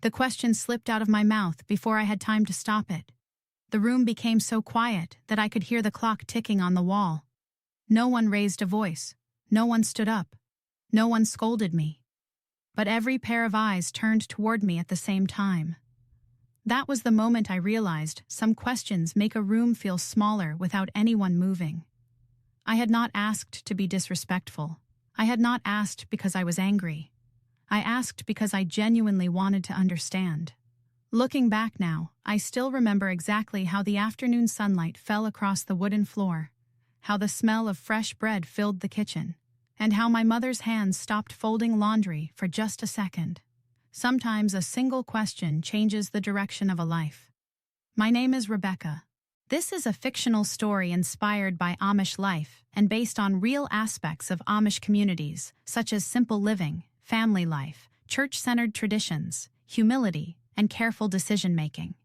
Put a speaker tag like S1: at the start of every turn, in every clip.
S1: The question slipped out of my mouth before I had time to stop it. The room became so quiet that I could hear the clock ticking on the wall. No one raised a voice. No one stood up. No one scolded me. But every pair of eyes turned toward me at the same time. That was the moment I realized some questions make a room feel smaller without anyone moving. I had not asked to be disrespectful. I had not asked because I was angry. I asked because I genuinely wanted to understand. Looking back now, I still remember exactly how the afternoon sunlight fell across the wooden floor, how the smell of fresh bread filled the kitchen, and how my mother's hands stopped folding laundry for just a second. Sometimes a single question changes the direction of a life. My name is Rebecca. This is a fictional story inspired by Amish life and based on real aspects of Amish communities, such as simple living, family life, church-centered traditions, humility, and careful decision-making.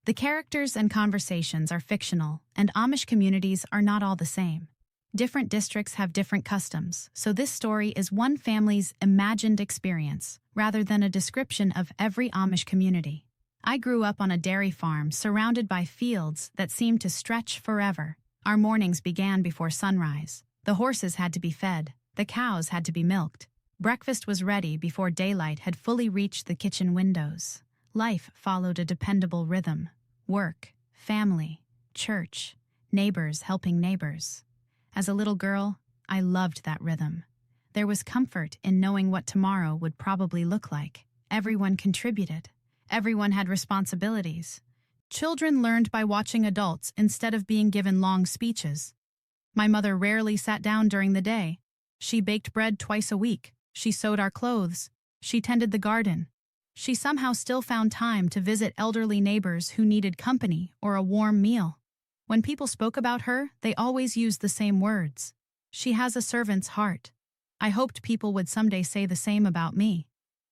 S1: The characters and conversations are fictional, and Amish communities are not all the same. Different districts have different customs, so this story is one family's imagined experience, rather than a description of every Amish community. I grew up on a dairy farm surrounded by fields that seemed to stretch forever. Our mornings began before sunrise. The horses had to be fed. The cows had to be milked. Breakfast was ready before daylight had fully reached the kitchen windows. Life followed a dependable rhythm. Work, family, church, neighbors helping neighbors. As a little girl, I loved that rhythm. There was comfort in knowing what tomorrow would probably look like. Everyone contributed. Everyone had responsibilities. Children learned by watching adults instead of being given long speeches. My mother rarely sat down during the day. She baked bread twice a week. She sewed our clothes. She tended the garden. She somehow still found time to visit elderly neighbors who needed company or a warm meal. When people spoke about her, they always used the same words. She has a servant's heart. I hoped people would someday say the same about me.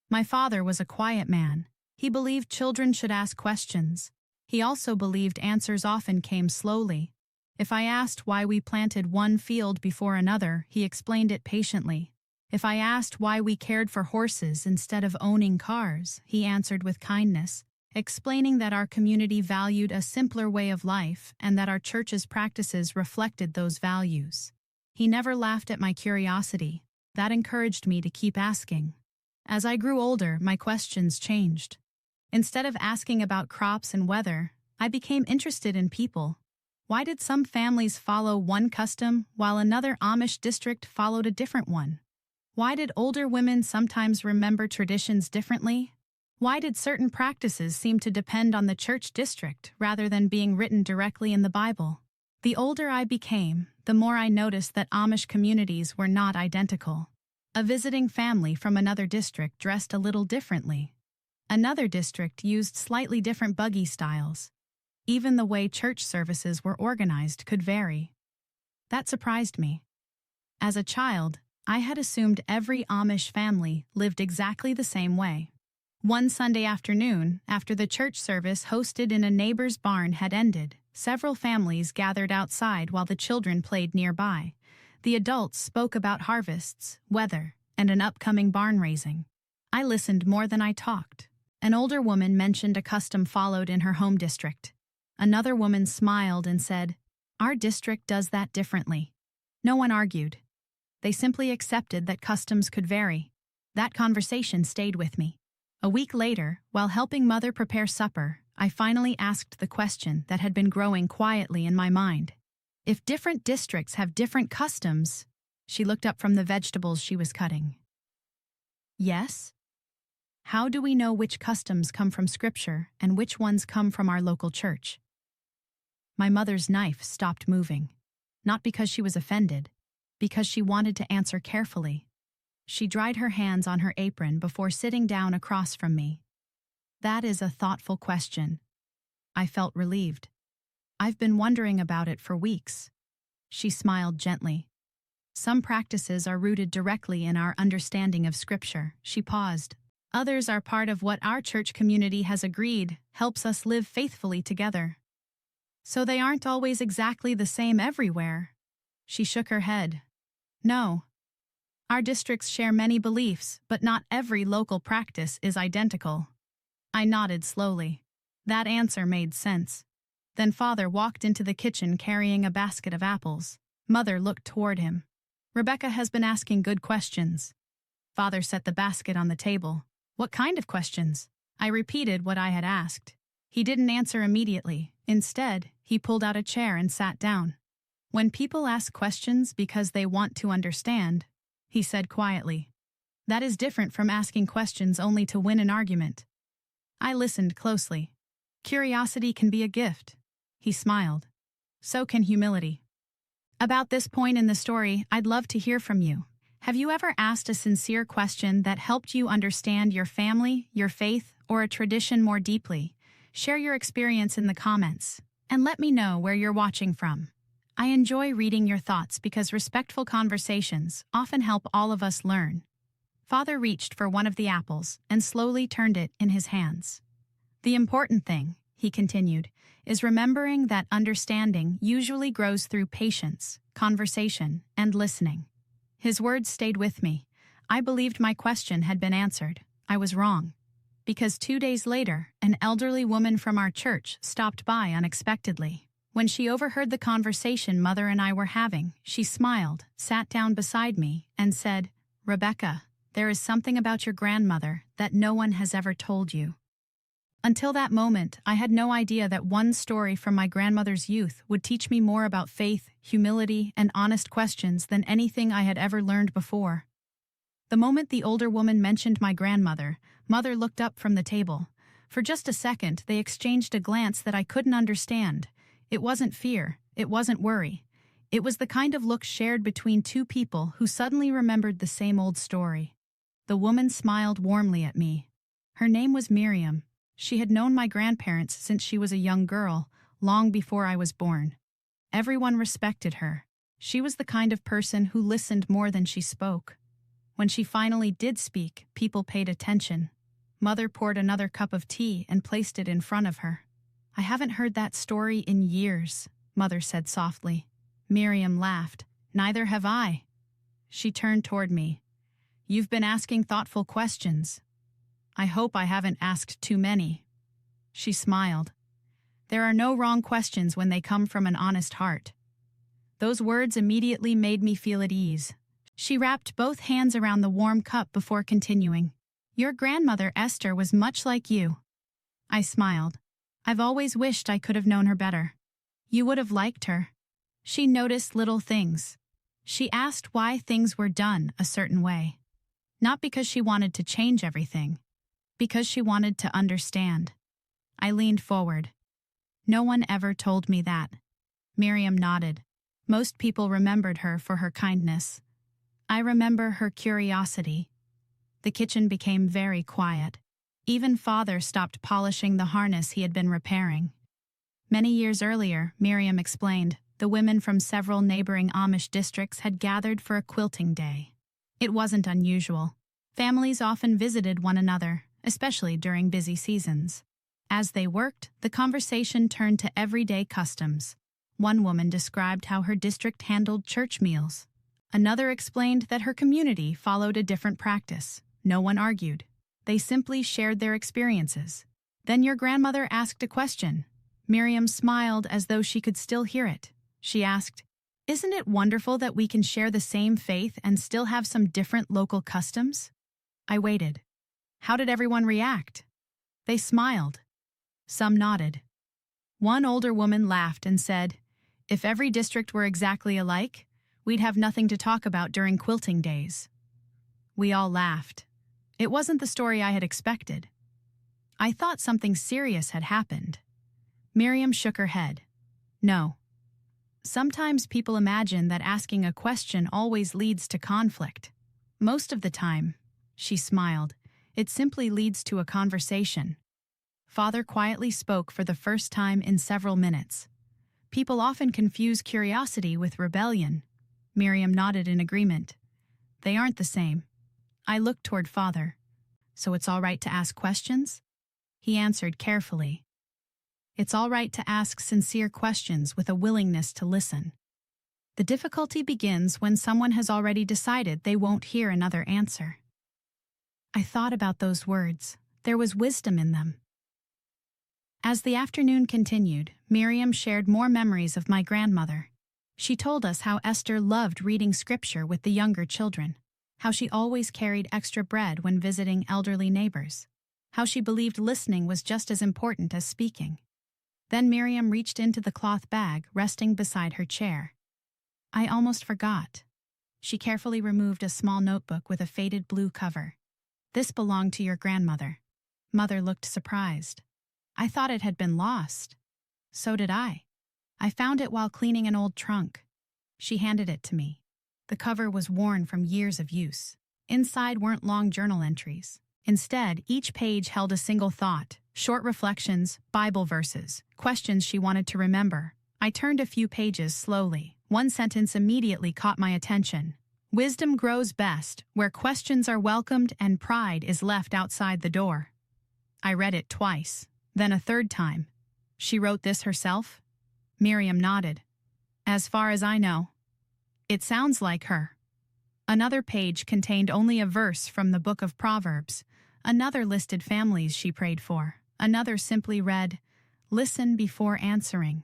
S1: My father was a quiet man. He believed children should ask questions. He also believed answers often came slowly. If I asked why we planted one field before another, he explained it patiently. If I asked why we cared for horses instead of owning cars, he answered with kindness, explaining that our community valued a simpler way of life and that our church's practices reflected those values. He never laughed at my curiosity. That encouraged me to keep asking. As I grew older, my questions changed. Instead of asking about crops and weather, I became interested in people. Why did some families follow one custom while another Amish district followed a different one? Why did older women sometimes remember traditions differently? Why did certain practices seem to depend on the church district rather than being written directly in the Bible? The older I became, the more I noticed that Amish communities were not identical. A visiting family from another district dressed a little differently. Another district used slightly different buggy styles. Even the way church services were organized could vary. That surprised me. As a child, I had assumed every Amish family lived exactly the same way. One Sunday afternoon, after the church service hosted in a neighbor's barn had ended, several families gathered outside while the children played nearby. The adults spoke about harvests, weather, and an upcoming barn raising. I listened more than I talked. An older woman mentioned a custom followed in her home district. Another woman smiled and said, "Our district does that differently." No one argued. They simply accepted that customs could vary. That conversation stayed with me. A week later, while helping Mother prepare supper, I finally asked the question that had been growing quietly in my mind. If different districts have different customs, she looked up from the vegetables she was cutting. Yes? How do we know which customs come from Scripture and which ones come from our local church? My mother's knife stopped moving. Not because she was offended, because she wanted to answer carefully. She dried her hands on her apron before sitting down across from me. That is a thoughtful question. I felt relieved. I've been wondering about it for weeks. She smiled gently. Some practices are rooted directly in our understanding of Scripture. She paused. Others are part of what our church community has agreed helps us live faithfully together. So they aren't always exactly the same everywhere. She shook her head. No. Our districts share many beliefs, but not every local practice is identical. I nodded slowly. That answer made sense. Then Father walked into the kitchen carrying a basket of apples. Mother looked toward him. Rebecca has been asking good questions. Father set the basket on the table. What kind of questions? I repeated what I had asked. He didn't answer immediately. Instead, he pulled out a chair and sat down. When people ask questions because they want to understand, he said quietly, that is different from asking questions only to win an argument. I listened closely. Curiosity can be a gift. He smiled. So can humility. About this point in the story, I'd love to hear from you. Have you ever asked a sincere question that helped you understand your family, your faith, or a tradition more deeply? Share your experience in the comments, and let me know where you're watching from. I enjoy reading your thoughts because respectful conversations often help all of us learn. Father reached for one of the apples and slowly turned it in his hands. The important thing, he continued, is remembering that understanding usually grows through patience, conversation, and listening. His words stayed with me. I believed my question had been answered. I was wrong. Because 2 days later, an elderly woman from our church stopped by unexpectedly. When she overheard the conversation Mother and I were having, she smiled, sat down beside me, and said, Rebecca, there is something about your grandmother that no one has ever told you. Until that moment, I had no idea that one story from my grandmother's youth would teach me more about faith, humility, and honest questions than anything I had ever learned before. The moment the older woman mentioned my grandmother, Mother looked up from the table. For just a second, they exchanged a glance that I couldn't understand. It wasn't fear, it wasn't worry. It was the kind of look shared between two people who suddenly remembered the same old story. The woman smiled warmly at me. Her name was Miriam. She had known my grandparents since she was a young girl, long before I was born. Everyone respected her. She was the kind of person who listened more than she spoke. When she finally did speak, people paid attention. Mother poured another cup of tea and placed it in front of her. I haven't heard that story in years, Mother said softly. Miriam laughed. Neither have I. She turned toward me. You've been asking thoughtful questions. I hope I haven't asked too many. She smiled. There are no wrong questions when they come from an honest heart. Those words immediately made me feel at ease. She wrapped both hands around the warm cup before continuing. Your grandmother Esther was much like you. I smiled. I've always wished I could have known her better. You would have liked her. She noticed little things. She asked why things were done a certain way. Not because she wanted to change everything. Because she wanted to understand. I leaned forward. No one ever told me that. Miriam nodded. Most people remembered her for her kindness. I remember her curiosity. The kitchen became very quiet. Even Father stopped polishing the harness he had been repairing. Many years earlier, Miriam explained, the women from several neighboring Amish districts had gathered for a quilting day. It wasn't unusual. Families often visited one another, especially during busy seasons. As they worked, the conversation turned to everyday customs. One woman described how her district handled church meals. Another explained that her community followed a different practice. No one argued. They simply shared their experiences. Then your grandmother asked a question. Miriam smiled as though she could still hear it. She asked, Isn't it wonderful that we can share the same faith and still have some different local customs? I waited. How did everyone react? They smiled. Some nodded. One older woman laughed and said, If every district were exactly alike, we'd have nothing to talk about during quilting days. We all laughed. It wasn't the story I had expected. I thought something serious had happened. Miriam shook her head. No. Sometimes people imagine that asking a question always leads to conflict. Most of the time, she smiled, it simply leads to a conversation. Father quietly spoke for the first time in several minutes. People often confuse curiosity with rebellion. Miriam nodded in agreement. They aren't the same. I looked toward Father. So it's all right to ask questions? He answered carefully. It's all right to ask sincere questions with a willingness to listen. The difficulty begins when someone has already decided they won't hear another answer. I thought about those words. There was wisdom in them. As the afternoon continued, Miriam shared more memories of my grandmother. She told us how Esther loved reading scripture with the younger children, how she always carried extra bread when visiting elderly neighbors, how she believed listening was just as important as speaking. Then Miriam reached into the cloth bag resting beside her chair. I almost forgot. She carefully removed a small notebook with a faded blue cover. This belonged to your grandmother. Mother looked surprised. I thought it had been lost. So did I. I found it while cleaning an old trunk. She handed it to me. The cover was worn from years of use. Inside weren't long journal entries. Instead, each page held a single thought, short reflections, Bible verses, questions she wanted to remember. I turned a few pages slowly. One sentence immediately caught my attention. Wisdom grows best where questions are welcomed and pride is left outside the door. I read it twice, then a third time. She wrote this herself? Miriam nodded. As far as I know. It sounds like her. Another page contained only a verse from the book of Proverbs. Another listed families she prayed for. Another simply read, "Listen before answering."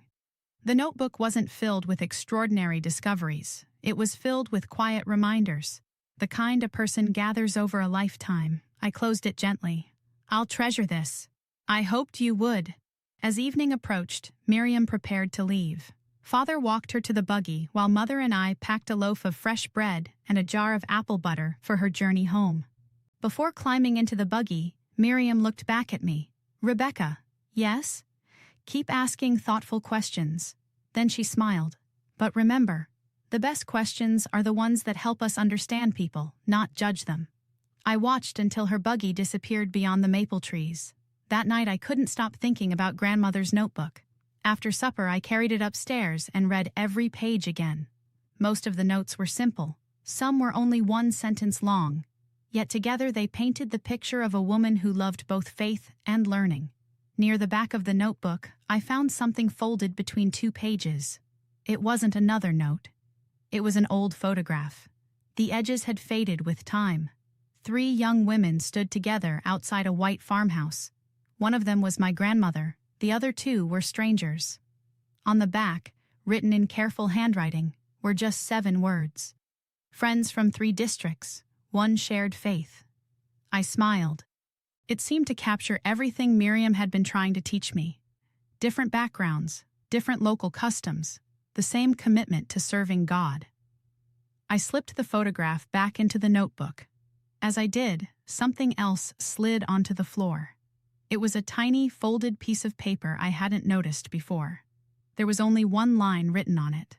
S1: The notebook wasn't filled with extraordinary discoveries. It was filled with quiet reminders, the kind a person gathers over a lifetime. I closed it gently. I'll treasure this. I hoped you would. As evening approached, Miriam prepared to leave. Father walked her to the buggy while Mother and I packed a loaf of fresh bread and a jar of apple butter for her journey home. Before climbing into the buggy, Miriam looked back at me. Rebecca, yes? Keep asking thoughtful questions. Then she smiled. But remember, the best questions are the ones that help us understand people, not judge them. I watched until her buggy disappeared beyond the maple trees. That night I couldn't stop thinking about grandmother's notebook. After supper I carried it upstairs and read every page again. Most of the notes were simple. Some were only one sentence long. Yet together they painted the picture of a woman who loved both faith and learning. Near the back of the notebook, I found something folded between two pages. It wasn't another note. It was an old photograph. The edges had faded with time. 3 young women stood together outside a white farmhouse. One of them was my grandmother, the other 2 were strangers. On the back, written in careful handwriting, were just 7 words. Friends from 3 districts, one shared faith. I smiled. It seemed to capture everything Miriam had been trying to teach me. Different backgrounds, different local customs, the same commitment to serving God. I slipped the photograph back into the notebook. As I did, something else slid onto the floor. It was a tiny, folded piece of paper I hadn't noticed before. There was only one line written on it.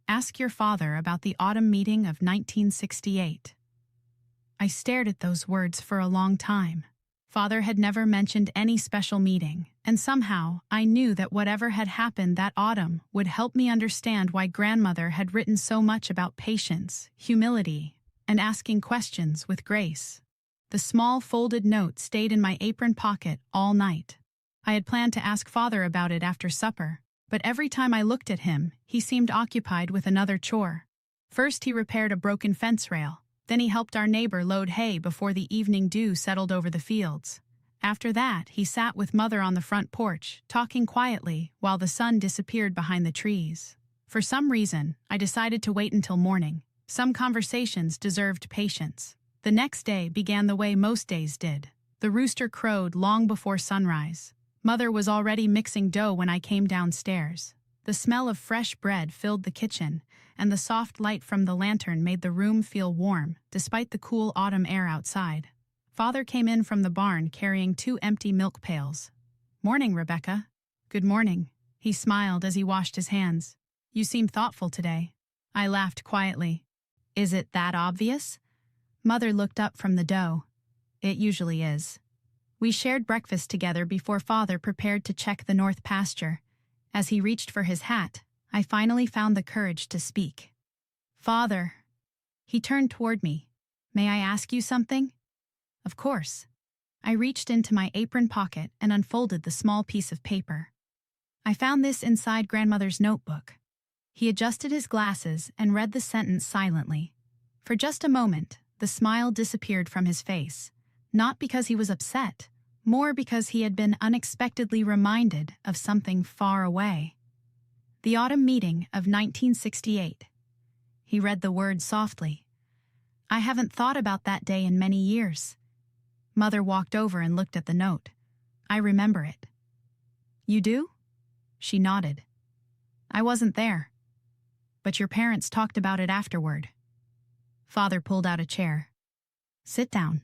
S1: Ask your father about the autumn meeting of 1968. I stared at those words for a long time. Father had never mentioned any special meeting, and somehow I knew that whatever had happened that autumn would help me understand why grandmother had written so much about patience, humility, and asking questions with grace. The small folded note stayed in my apron pocket all night. I had planned to ask Father about it after supper, but every time I looked at him, he seemed occupied with another chore. First he repaired a broken fence rail. Then he helped our neighbor load hay before the evening dew settled over the fields. After that, he sat with Mother on the front porch, talking quietly while the sun disappeared behind the trees. For some reason, I decided to wait until morning. Some conversations deserved patience. The next day began the way most days did. The rooster crowed long before sunrise. Mother was already mixing dough when I came downstairs. The smell of fresh bread filled the kitchen, and the soft light from the lantern made the room feel warm, despite the cool autumn air outside. Father came in from the barn carrying 2 empty milk pails. "Morning, Rebecca." "Good morning." He smiled as he washed his hands. "You seem thoughtful today." I laughed quietly. "Is it that obvious?" Mother looked up from the dough. "It usually is." We shared breakfast together before Father prepared to check the north pasture. As he reached for his hat, I finally found the courage to speak. "Father." He turned toward me. "May I ask you something?" "Of course." I reached into my apron pocket and unfolded the small piece of paper. I found this inside grandmother's notebook. He adjusted his glasses and read the sentence silently. For just a moment, the smile disappeared from his face, not because he was upset, more because he had been unexpectedly reminded of something far away. The autumn meeting of 1968. He read the words softly. I haven't thought about that day in many years. Mother walked over and looked at the note. I remember it. You do? She nodded. I wasn't there. But your parents talked about it afterward. Father pulled out a chair. Sit down.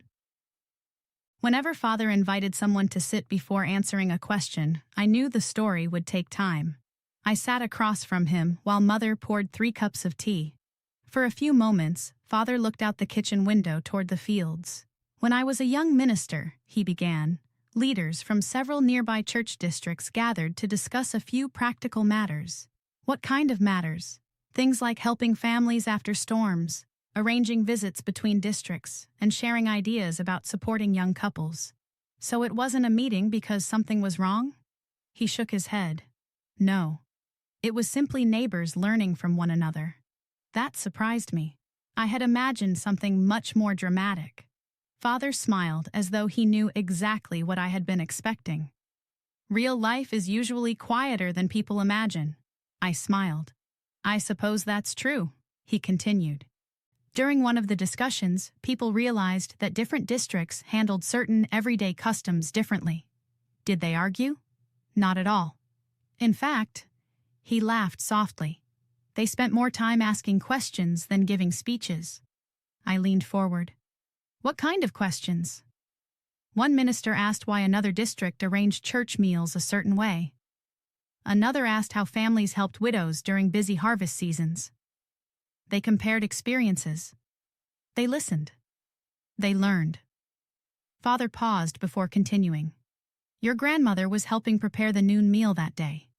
S1: Whenever Father invited someone to sit before answering a question, I knew the story would take time. I sat across from him while Mother poured 3 cups of tea. For a few moments, Father looked out the kitchen window toward the fields. When I was a young minister, he began, leaders from several nearby church districts gathered to discuss a few practical matters. What kind of matters? Things like helping families after storms, arranging visits between districts, and sharing ideas about supporting young couples. So it wasn't a meeting because something was wrong? He shook his head. No. It was simply neighbors learning from one another. That surprised me. I had imagined something much more dramatic. Father smiled as though he knew exactly what I had been expecting. Real life is usually quieter than people imagine. I smiled. I suppose that's true, he continued. During one of the discussions, people realized that different districts handled certain everyday customs differently. Did they argue? Not at all. In fact, he laughed softly. They spent more time asking questions than giving speeches. I leaned forward. What kind of questions? One minister asked why another district arranged church meals a certain way. Another asked how families helped widows during busy harvest seasons. They compared experiences. They listened. They learned. Father paused before continuing. Your grandmother was helping prepare the noon meal that day.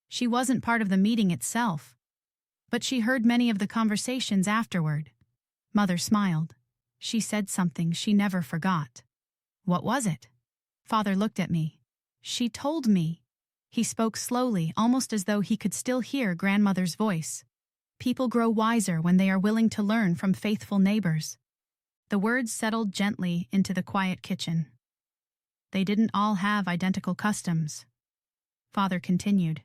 S1: She wasn't part of the meeting itself, but she heard many of the conversations afterward. Mother smiled. She said something she never forgot. What was it? Father looked at me. She told me. He spoke slowly, almost as though he could still hear grandmother's voice. People grow wiser when they are willing to learn from faithful neighbors. The words settled gently into the quiet kitchen. They didn't all have identical customs. Father continued.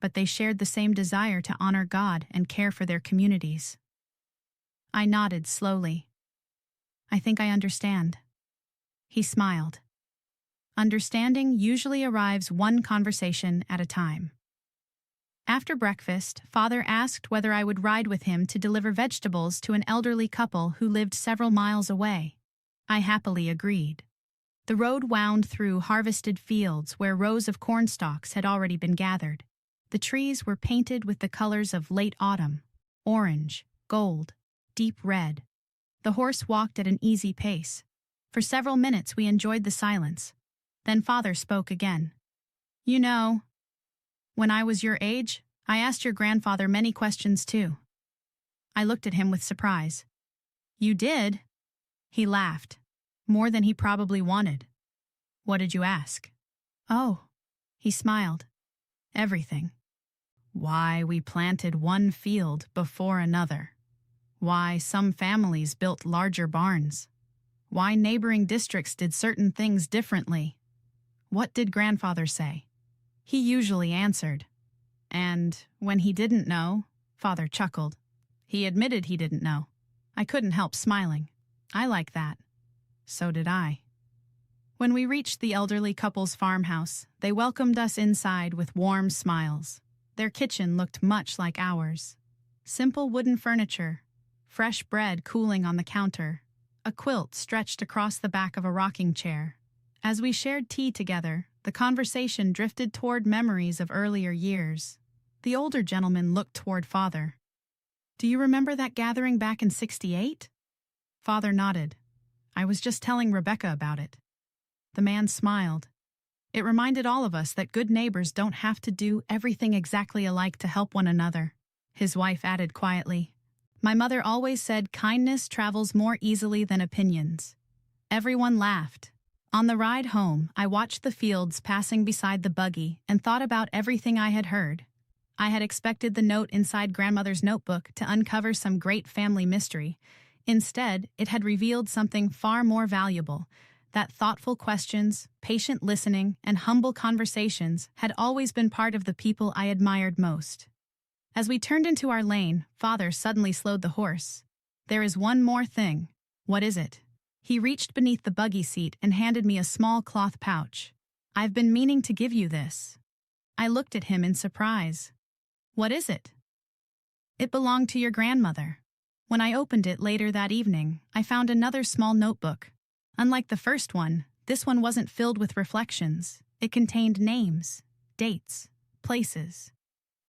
S1: But they shared the same desire to honor God and care for their communities. I nodded slowly. I think I understand. He smiled. Understanding usually arrives one conversation at a time. After breakfast, Father asked whether I would ride with him to deliver vegetables to an elderly couple who lived several miles away. I happily agreed. The road wound through harvested fields where rows of corn stalks had already been gathered. The trees were painted with the colors of late autumn: orange, gold, deep red. The horse walked at an easy pace. For several minutes we enjoyed the silence. Then Father spoke again. You know, when I was your age, I asked your grandfather many questions too. I looked at him with surprise. You did? He laughed, more than he probably wanted. What did you ask? Oh, he smiled. Everything. Why we planted one field before another. Why some families built larger barns. Why neighboring districts did certain things differently. What did grandfather say? He usually answered. And when he didn't know, Father chuckled. He admitted he didn't know. I couldn't help smiling. I like that. So did I. When we reached the elderly couple's farmhouse, they welcomed us inside with warm smiles. Their kitchen looked much like ours. Simple wooden furniture, fresh bread cooling on the counter, a quilt stretched across the back of a rocking chair. As we shared tea together, the conversation drifted toward memories of earlier years. The older gentleman looked toward Father. Do you remember that gathering back in '68? Father nodded. I was just telling Rebecca about it. The man smiled. It reminded all of us that good neighbors don't have to do everything exactly alike to help one another. His wife added quietly. My mother always said kindness travels more easily than opinions. Everyone laughed. On the ride home, I watched the fields passing beside the buggy and thought about everything I had heard. I had expected the note inside grandmother's notebook to uncover some great family mystery. Instead, it had revealed something far more valuable, that thoughtful questions, patient listening, and humble conversations had always been part of the people I admired most. As we turned into our lane, Father suddenly slowed the horse. "There is one more thing." "What is it?" He reached beneath the buggy seat and handed me a small cloth pouch. "I've been meaning to give you this." I looked at him in surprise. "What is it?" "It belonged to your grandmother." When I opened it later that evening, I found another small notebook. Unlike the first one, this one wasn't filled with reflections. It contained names, dates, places.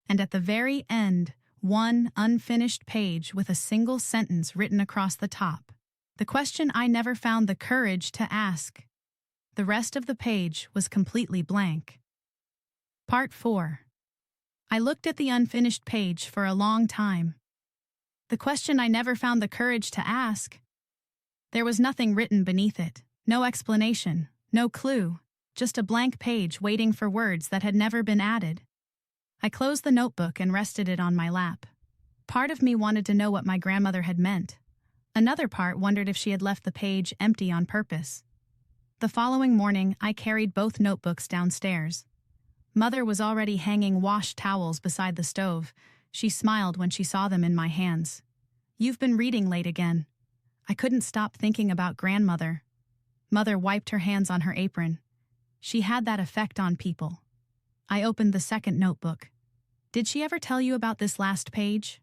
S1: And at the very end, one unfinished page with a single sentence written across the top. The question I never found the courage to ask. The rest of the page was completely blank. Part 4. I looked at the unfinished page for a long time. The question I never found the courage to ask. There was nothing written beneath it, no explanation, no clue, just a blank page waiting for words that had never been added. I closed the notebook and rested it on my lap. Part of me wanted to know what my grandmother had meant. Another part wondered if she had left the page empty on purpose. The following morning, I carried both notebooks downstairs. Mother was already hanging wash towels beside the stove. She smiled when she saw them in my hands. "You've been reading late again." I couldn't stop thinking about grandmother. Mother wiped her hands on her apron. She had that effect on people. I opened the second notebook. "Did she ever tell you about this last page?"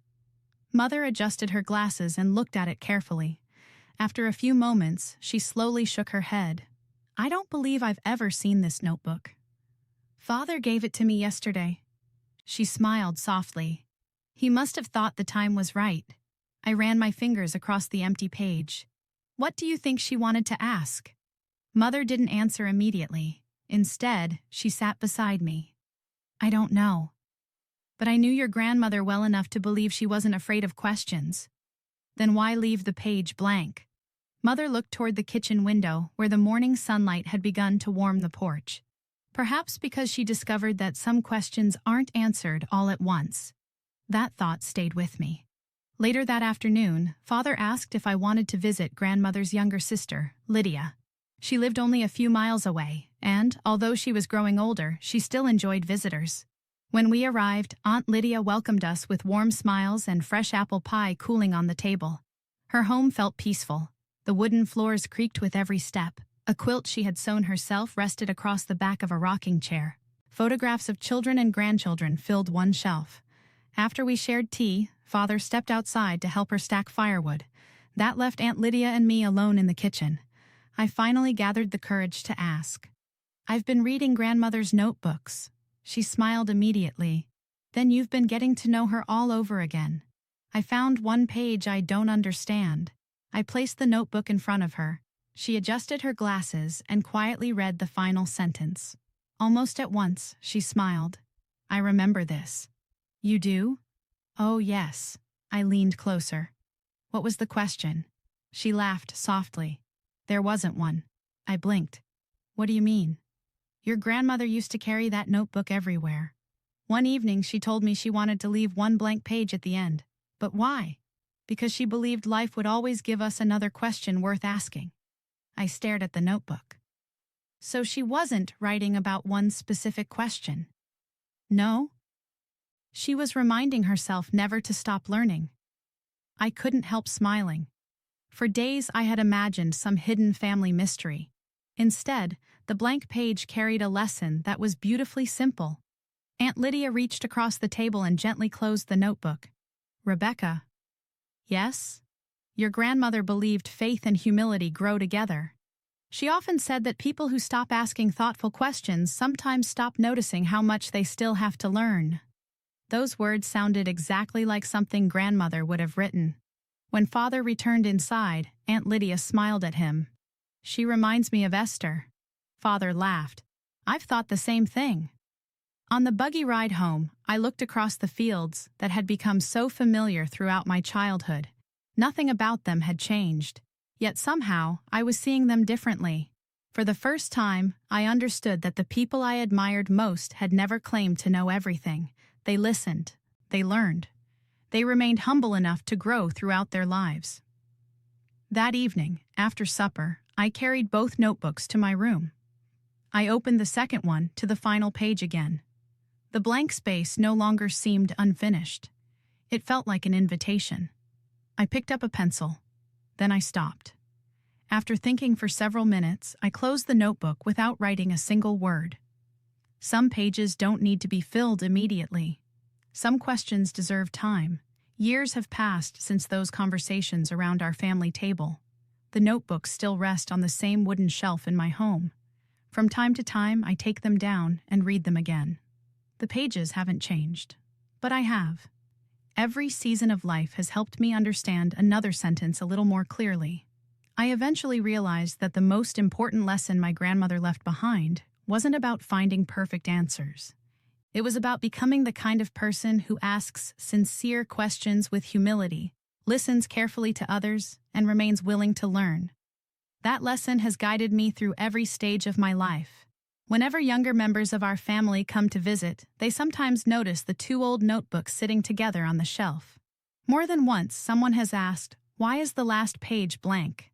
S1: Mother adjusted her glasses and looked at it carefully. After a few moments, she slowly shook her head. "I don't believe I've ever seen this notebook. Father gave it to me yesterday." She smiled softly. "He must have thought the time was right." I ran my fingers across the empty page. "What do you think she wanted to ask?" Mother didn't answer immediately. Instead, she sat beside me. "I don't know. But I knew your grandmother well enough to believe she wasn't afraid of questions. Then why leave the page blank?" Mother looked toward the kitchen window where the morning sunlight had begun to warm the porch. Perhaps because she discovered that some questions aren't answered all at once. That thought stayed with me. Later that afternoon, Father asked if I wanted to visit grandmother's younger sister, Lydia. She lived only a few miles away, and, although she was growing older, she still enjoyed visitors. When we arrived, Aunt Lydia welcomed us with warm smiles and fresh apple pie cooling on the table. Her home felt peaceful. The wooden floors creaked with every step. A quilt she had sewn herself rested across the back of a rocking chair. Photographs of children and grandchildren filled one shelf. After we shared tea, Father stepped outside to help her stack firewood. That left Aunt Lydia and me alone in the kitchen. I finally gathered the courage to ask. "I've been reading grandmother's notebooks." She smiled immediately. "Then you've been getting to know her all over again." I found one page I don't understand. I placed the notebook in front of her. She adjusted her glasses and quietly read the final sentence. Almost at once, she smiled. "I remember this." "You do?" "Oh, yes." I leaned closer. "What was the question?" She laughed softly. "There wasn't one." I blinked. "What do you mean?" "Your grandmother used to carry that notebook everywhere. One evening she told me she wanted to leave one blank page at the end. But why?" "Because she believed life would always give us another question worth asking." I stared at the notebook. So she wasn't writing about one specific question. No. She was reminding herself never to stop learning. I couldn't help smiling. For days I had imagined some hidden family mystery. Instead, the blank page carried a lesson that was beautifully simple. Aunt Lydia reached across the table and gently closed the notebook. "Rebecca." "Yes?" "Your grandmother believed faith and humility grow together. She often said that people who stop asking thoughtful questions sometimes stop noticing how much they still have to learn." Those words sounded exactly like something grandmother would have written. When Father returned inside, Aunt Lydia smiled at him. "She reminds me of Esther." Father laughed. "I've thought the same thing." On the buggy ride home, I looked across the fields that had become so familiar throughout my childhood. Nothing about them had changed. Yet somehow, I was seeing them differently. For the first time, I understood that the people I admired most had never claimed to know everything. They listened. They learned. They remained humble enough to grow throughout their lives. That evening, after supper, I carried both notebooks to my room. I opened the second one to the final page again. The blank space no longer seemed unfinished. It felt like an invitation. I picked up a pencil. Then I stopped. After thinking for several minutes, I closed the notebook without writing a single word. Some pages don't need to be filled immediately. Some questions deserve time. Years have passed since those conversations around our family table. The notebooks still rest on the same wooden shelf in my home. From time to time, I take them down and read them again. The pages haven't changed, but I have. Every season of life has helped me understand another sentence a little more clearly. I eventually realized that the most important lesson my grandmother left behind wasn't about finding perfect answers. It was about becoming the kind of person who asks sincere questions with humility, listens carefully to others, and remains willing to learn. That lesson has guided me through every stage of my life. Whenever younger members of our family come to visit, they sometimes notice the two old notebooks sitting together on the shelf. More than once, someone has asked, "Why is the last page blank?"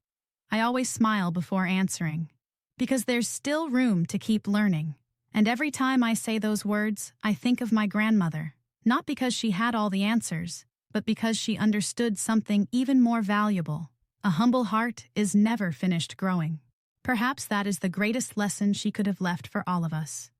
S1: I always smile before answering. Because there's still room to keep learning. And every time I say those words, I think of my grandmother. Not because she had all the answers, but because she understood something even more valuable. A humble heart is never finished growing. Perhaps that is the greatest lesson she could have left for all of us.